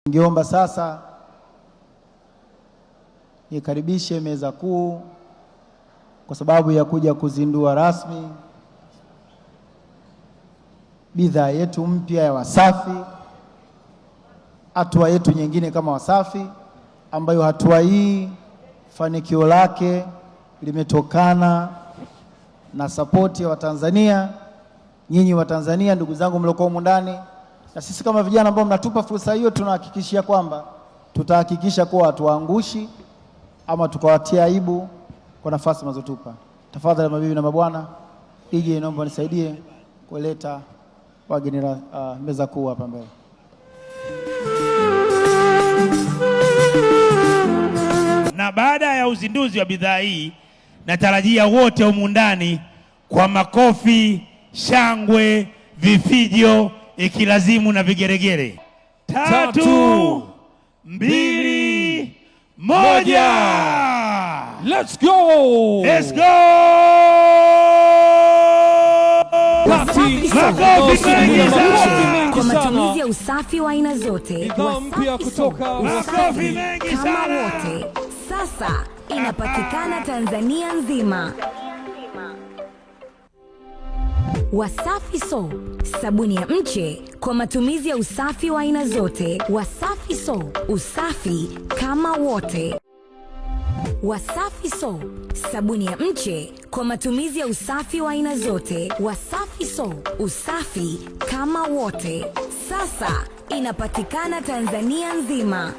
Ningeomba sasa nikaribishe meza kuu kwa sababu ya kuja kuzindua rasmi bidhaa yetu mpya ya Wasafi, hatua yetu nyingine kama Wasafi, ambayo hatua hii fanikio lake limetokana na sapoti ya Watanzania, nyinyi Watanzania, ndugu zangu mliokuwa humu ndani, na sisi kama vijana ambao mnatupa fursa hiyo, tunahakikishia kwamba tutahakikisha kuwa hatuangushi ama tukawatia aibu kwa nafasi mnazotupa. Tafadhali mabibi na mabwana, DJ naomba nisaidie kuleta wageni meza kuu hapa mbele. Na baada ya uzinduzi wa bidhaa hii, natarajia wote humu ndani kwa makofi, shangwe, vifijo, ikilazimu na vigeregere. 3, 2, 1. Let's go! Let's go! Makofi mengi sana kwa matumizi ya usafi wa aina zote. Mpya kutoka Makofi mengi kama sana wote sasa inapatikana Tanzania nzima. Wasafi Soap, sabuni ya mche kwa matumizi ya usafi wa aina zote. Wasafi Soap, usafi kama wote. Wasafi Soap, sabuni ya mche kwa matumizi ya usafi wa aina zote. Wasafi Soap, usafi kama wote sasa inapatikana Tanzania nzima.